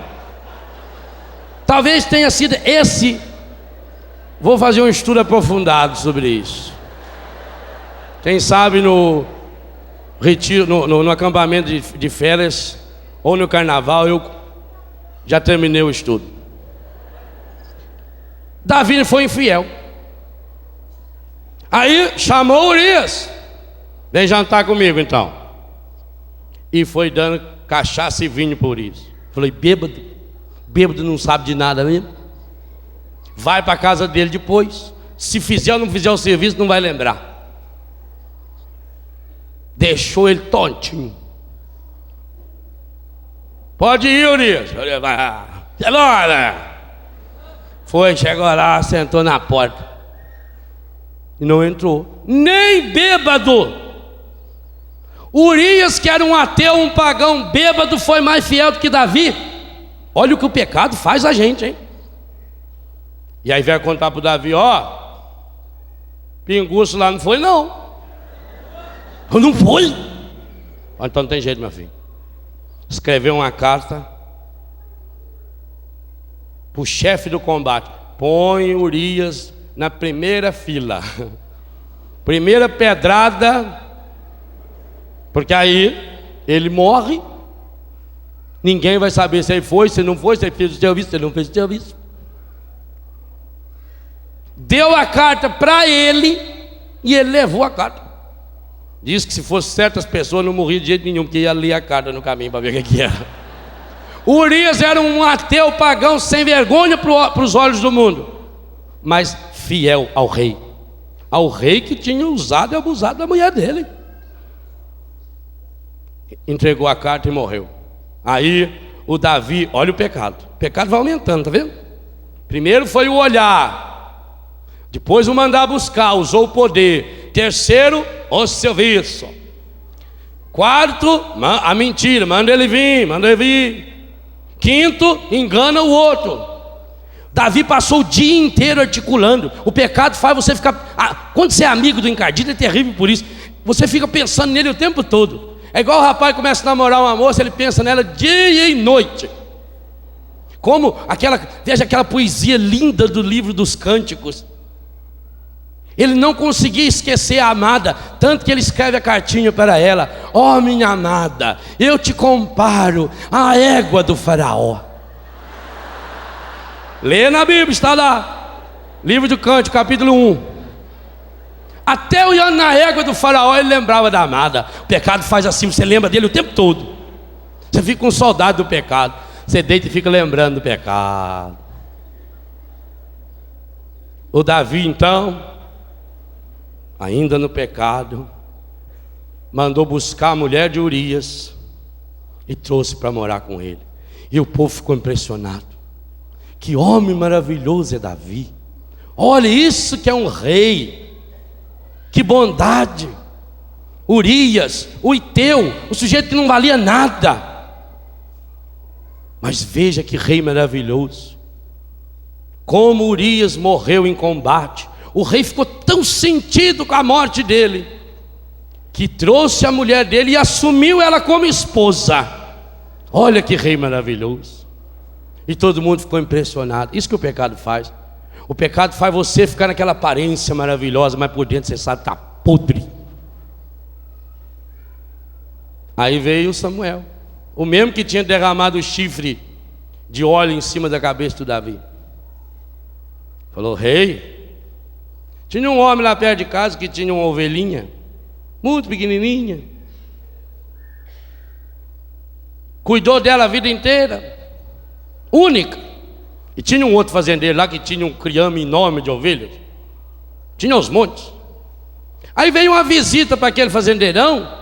Talvez tenha sido esse. Vou fazer um estudo aprofundado sobre isso. Quem sabe no retiro, no acampamento de férias, ou no carnaval, eu já terminei o estudo. Davi foi infiel. Aí chamou Urias, vem jantar comigo então. E foi dando cachaça e vinho por Urias. Falei, bêbado não sabe de nada mesmo. Vai para a casa dele depois. Se fizer ou não fizer o serviço, não vai lembrar. Deixou ele tontinho. Pode ir, Urias. Agora. Foi, chegou lá, sentou na porta. E não entrou. Nem bêbado. Urias, que era um ateu, um pagão bêbado, foi mais fiel do que Davi. Olha o que o pecado faz a gente, hein? E aí veio contar para o Davi, pinguço lá não foi não. Não foi? Então não tem jeito, meu filho. Escreveu uma carta para o chefe do combate. Põe Urias na primeira fila. Primeira pedrada, porque aí ele morre. Ninguém vai saber se ele foi, se não foi, se ele fez o serviço, se ele não fez o serviço. Deu a carta para ele e ele levou a carta. Diz que se fosse certas pessoas não morria de jeito nenhum, porque ia ler a carta no caminho para ver o que era. Urias era um ateu pagão sem vergonha para os olhos do mundo, mas fiel ao rei que tinha usado e abusado da mulher dele. Entregou a carta e morreu. Aí o Davi, olha o pecado vai aumentando, tá vendo? Primeiro foi o olhar, depois o mandar buscar, usou o poder. Terceiro, o serviço. Quarto, a mentira, manda ele vir. Quinto, engana o outro. Davi passou o dia inteiro articulando. O pecado faz você ficar... quando você é amigo do encardido, é terrível por isso. Você fica pensando nele o tempo todo. É igual o rapaz que começa a namorar uma moça, ele pensa nela dia e noite. Veja aquela poesia linda do livro dos Cânticos. Ele não conseguia esquecer a amada, tanto que ele escreve a cartinha para ela: minha amada, eu te comparo à égua do faraó. Lê na Bíblia, está lá, livro do Cântico, capítulo 1. Até olhando na égua do faraó, ele lembrava da amada. O pecado faz assim, você lembra dele o tempo todo. Você fica com saudade do pecado. Você deita e fica lembrando do pecado. O Davi então, ainda no pecado, mandou buscar a mulher de Urias e trouxe para morar com ele. E o povo ficou impressionado. Que homem maravilhoso é Davi. Olha, isso que é um rei. Que bondade. Urias, o Iteu, o sujeito que não valia nada. Mas veja que rei maravilhoso. Como Urias morreu em combate. O rei ficou tão sentido com a morte dele, que trouxe a mulher dele e assumiu ela como esposa. Olha que rei maravilhoso. E todo mundo ficou impressionado. Isso que o pecado faz. O pecado faz você ficar naquela aparência maravilhosa, mas por dentro você sabe que está podre. Aí veio Samuel, o mesmo que tinha derramado o chifre de óleo em cima da cabeça do Davi. Falou: rei, tinha um homem lá perto de casa que tinha uma ovelhinha muito pequenininha, cuidou dela a vida inteira, única. E tinha um outro fazendeiro lá que tinha um criame enorme de ovelhas, tinha uns montes. Aí veio uma visita para aquele fazendeirão.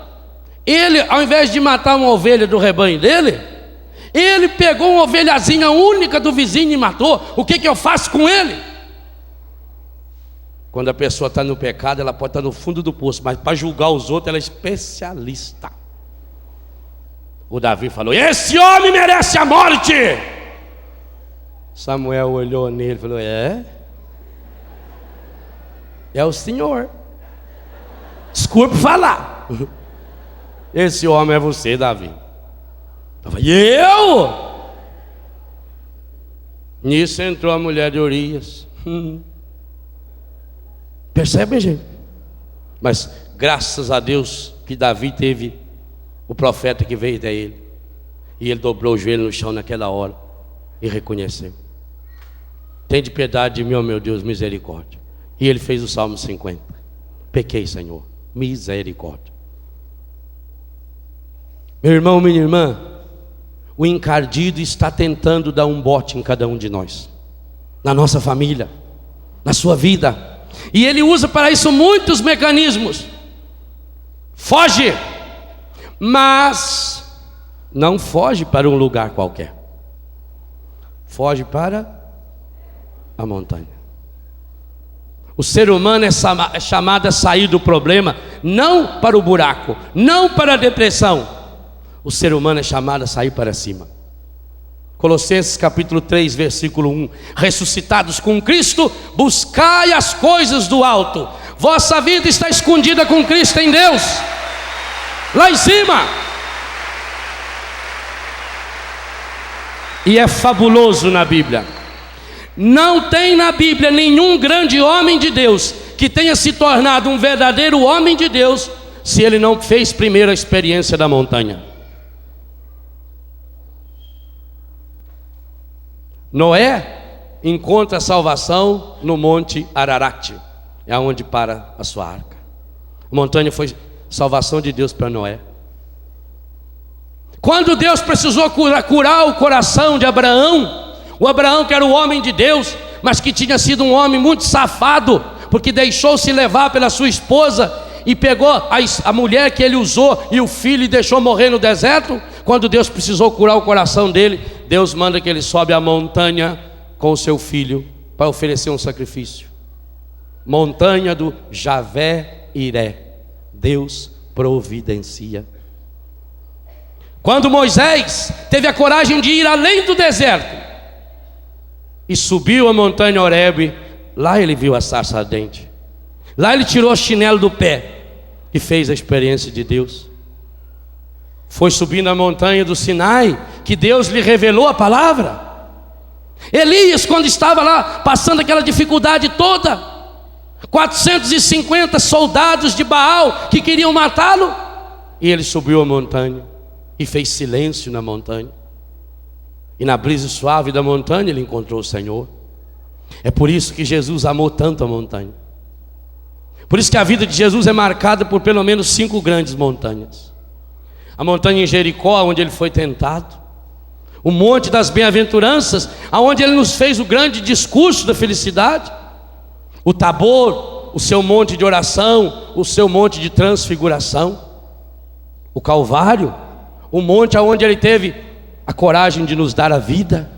Ele, ao invés de matar uma ovelha do rebanho dele, ele pegou uma ovelhazinha única do vizinho e matou. O que eu faço com ele? Quando a pessoa está no pecado, ela pode estar no fundo do poço, mas para julgar os outros, ela é especialista. O Davi falou: esse homem merece a morte. Samuel olhou nele e falou: é o senhor. Desculpe falar. Esse homem é você, Davi. Eu falei: eu? Nisso entrou a mulher de Urias. Percebe, gente? Mas graças a Deus que Davi teve o profeta que veio até ele, e ele dobrou o joelho no chão naquela hora e reconheceu: tende piedade de mim, ó meu Deus, misericórdia. E ele fez o Salmo 50. Pequei, Senhor, misericórdia. Meu irmão, minha irmã, o encardido está tentando dar um bote em cada um de nós, na nossa família, na sua vida. E ele usa para isso muitos mecanismos. Foge, mas não foge para um lugar qualquer. Foge para a montanha. O ser humano é chamado a sair do problema, não para o buraco, não para a depressão. O ser humano é chamado a sair para cima. Colossenses capítulo 3, versículo 1: ressuscitados com Cristo, buscai as coisas do alto. Vossa vida está escondida com Cristo em Deus, lá em cima. E é fabuloso na Bíblia. Não tem na Bíblia nenhum grande homem de Deus que tenha se tornado um verdadeiro homem de Deus se ele não fez primeiro a experiência da montanha. Noé encontra a salvação no monte Ararat, é onde para a sua arca. A montanha foi salvação de Deus para Noé. Quando Deus precisou curar o coração de Abraão, o Abraão que era o homem de Deus, mas que tinha sido um homem muito safado, porque deixou-se levar pela sua esposa e pegou a mulher que ele usou e o filho e deixou morrer no deserto. Quando Deus precisou curar o coração dele, Deus manda que ele sobe a montanha com o seu filho para oferecer um sacrifício. Montanha do Javé-Iré. Deus providencia. Quando Moisés teve a coragem de ir além do deserto e subiu a montanha Horebe, lá ele viu a sarça ardente. Lá ele tirou o chinelo do pé e fez a experiência de Deus. Foi subindo a montanha do Sinai que Deus lhe revelou a palavra. Elias, quando estava lá passando aquela dificuldade toda, 450 soldados de Baal que queriam matá-lo, e ele subiu a montanha e fez silêncio na montanha, e na brisa suave da montanha ele encontrou o Senhor. É por isso que Jesus amou tanto a montanha. Por isso que a vida de Jesus é marcada por pelo menos 5 grandes montanhas. A montanha em Jericó, onde ele foi tentado. O monte das bem-aventuranças, aonde ele nos fez o grande discurso da felicidade. O Tabor, o seu monte de oração, o seu monte de transfiguração. O Calvário, o monte aonde ele teve a coragem de nos dar a vida,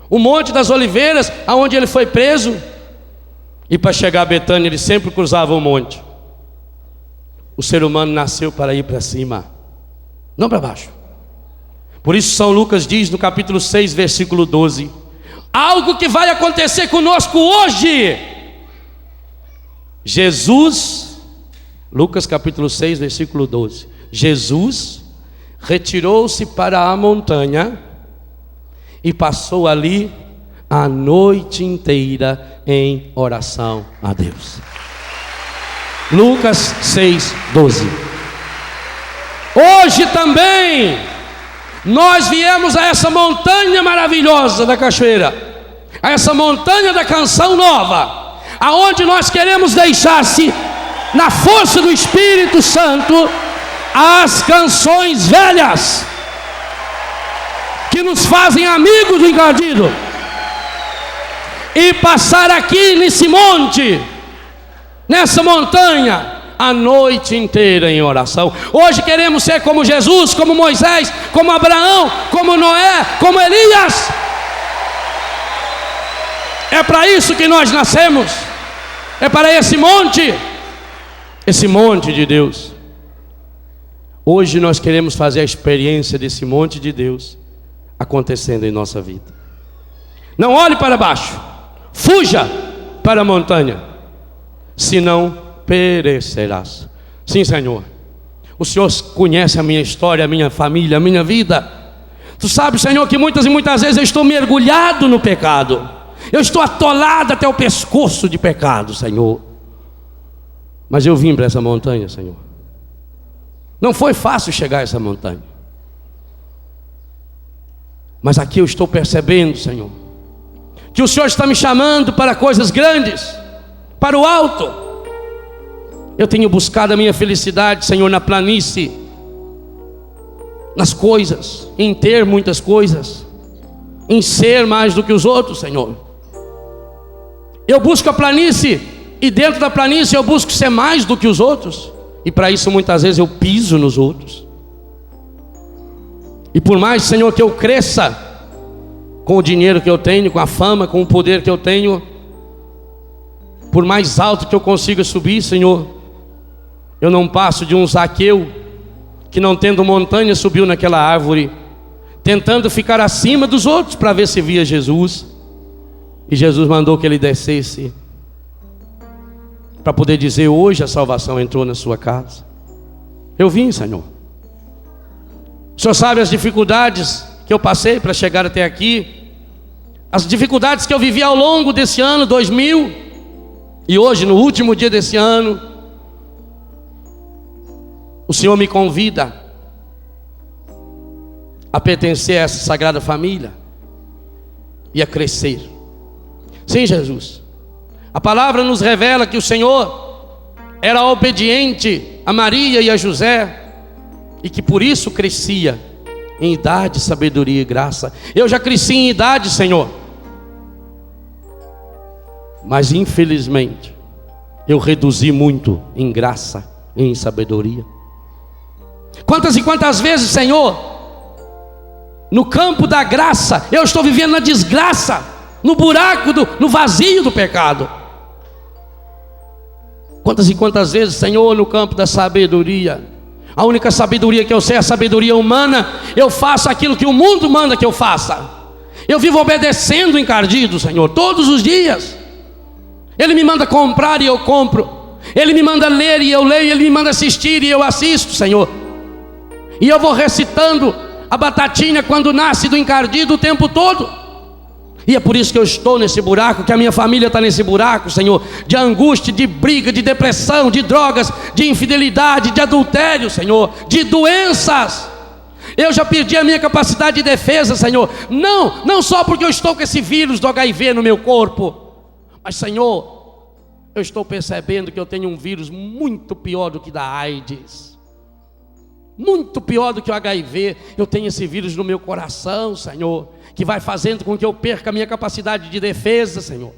o Monte das Oliveiras, aonde ele foi preso. E para chegar a Betânia ele sempre cruzava o monte. O ser humano nasceu para ir para cima, não para baixo. Por isso São Lucas diz no capítulo 6, versículo 12, algo que vai acontecer conosco hoje. Jesus, Lucas capítulo 6, versículo 12, Jesus retirou-se para a montanha e passou ali a noite inteira em oração a Deus. Lucas 6, 12. Hoje também nós viemos a essa montanha maravilhosa da cachoeira, a essa montanha da canção nova, aonde nós queremos deixar-se na força do Espírito Santo as canções velhas que nos fazem amigos do encardido, e passar aqui nesse monte, nessa montanha, a noite inteira em oração. Hoje queremos ser como Jesus, como Moisés, como Abraão, como Noé, como Elias. É para isso que nós nascemos, é para esse monte de Deus. Hoje nós queremos fazer a experiência desse monte de Deus acontecendo em nossa vida. Não olhe para baixo, fuja para a montanha, senão perecerás. Sim, Senhor, o Senhor conhece a minha história, a minha família, a minha vida. Tu sabes, Senhor, que muitas e muitas vezes eu estou mergulhado no pecado, eu estou atolado até o pescoço de pecado, Senhor. Mas eu vim para essa montanha, Senhor. Não foi fácil chegar a essa montanha, mas aqui eu estou percebendo, Senhor, que o Senhor está me chamando para coisas grandes, para o alto. Eu tenho buscado a minha felicidade, Senhor, na planície, nas coisas, em ter muitas coisas, em ser mais do que os outros, Senhor. Eu busco a planície, e dentro da planície eu busco ser mais do que os outros, e para isso muitas vezes eu piso nos outros. E por mais, Senhor, que eu cresça com o dinheiro que eu tenho, com a fama, com o poder que eu tenho, por mais alto que eu consiga subir, Senhor, eu não passo de um Zaqueu que, não tendo montanha, subiu naquela árvore, tentando ficar acima dos outros para ver se via Jesus. E Jesus mandou que ele descesse para poder dizer: hoje a salvação entrou na sua casa. Eu vim, Senhor. O Senhor sabe as dificuldades que eu passei para chegar até aqui, as dificuldades que eu vivi ao longo desse ano 2000, e hoje, no último dia desse ano, o Senhor me convida a pertencer a essa sagrada família e a crescer. Sim, Jesus, a palavra nos revela que o Senhor era obediente a Maria e a José, e que por isso crescia em idade, sabedoria e graça. Eu já cresci em idade, Senhor, mas infelizmente eu reduzi muito em graça e em sabedoria. Quantas e quantas vezes, Senhor, no campo da graça eu estou vivendo na desgraça, no buraco, no vazio do pecado. Quantas e quantas vezes, Senhor, no campo da sabedoria, a única sabedoria que eu sei é a sabedoria humana, eu faço aquilo que o mundo manda que eu faça. Eu vivo obedecendo o encardido, Senhor, todos os dias. Ele me manda comprar e eu compro, Ele me manda ler e eu leio, Ele me manda assistir e eu assisto, Senhor. E eu vou recitando a batatinha quando nasce do encardido o tempo todo. E é por isso que eu estou nesse buraco, que a minha família está nesse buraco, Senhor, de angústia, de briga, de depressão, de drogas, de infidelidade, de adultério, Senhor, de doenças. Eu já perdi a minha capacidade de defesa, Senhor, não só porque eu estou com esse vírus do HIV no meu corpo, mas, Senhor, eu estou percebendo que eu tenho um vírus muito pior do que da AIDS, muito pior do que o HIV. Eu tenho esse vírus no meu coração, Senhor, que vai fazendo com que eu perca a minha capacidade de defesa, Senhor.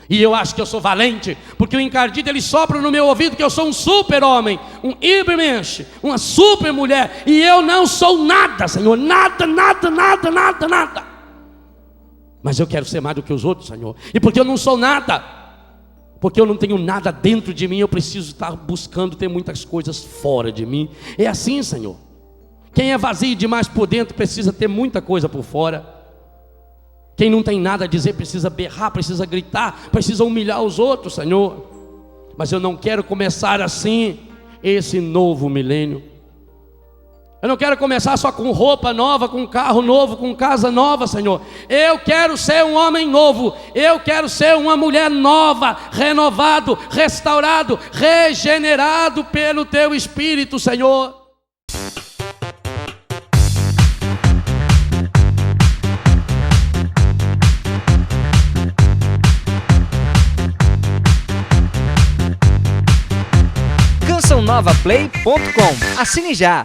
E eu acho que eu sou valente, porque o encardido ele sopra no meu ouvido que eu sou um super-homem, um Ibermensch, uma super-mulher, e eu não sou nada, Senhor, nada. Mas eu quero ser mais do que os outros, Senhor. E porque eu não sou nada, porque eu não tenho nada dentro de mim, eu preciso estar buscando ter muitas coisas fora de mim. É assim, Senhor. Quem é vazio demais por dentro precisa ter muita coisa por fora. Quem não tem nada a dizer precisa berrar, precisa gritar, precisa humilhar os outros, Senhor. Mas eu não quero começar assim esse novo milênio. Eu não quero começar só com roupa nova, com carro novo, com casa nova, Senhor. Eu quero ser um homem novo. Eu quero ser uma mulher nova, renovado, restaurado, regenerado pelo Teu Espírito, Senhor. CançãoNovaPlay.com. Assine já!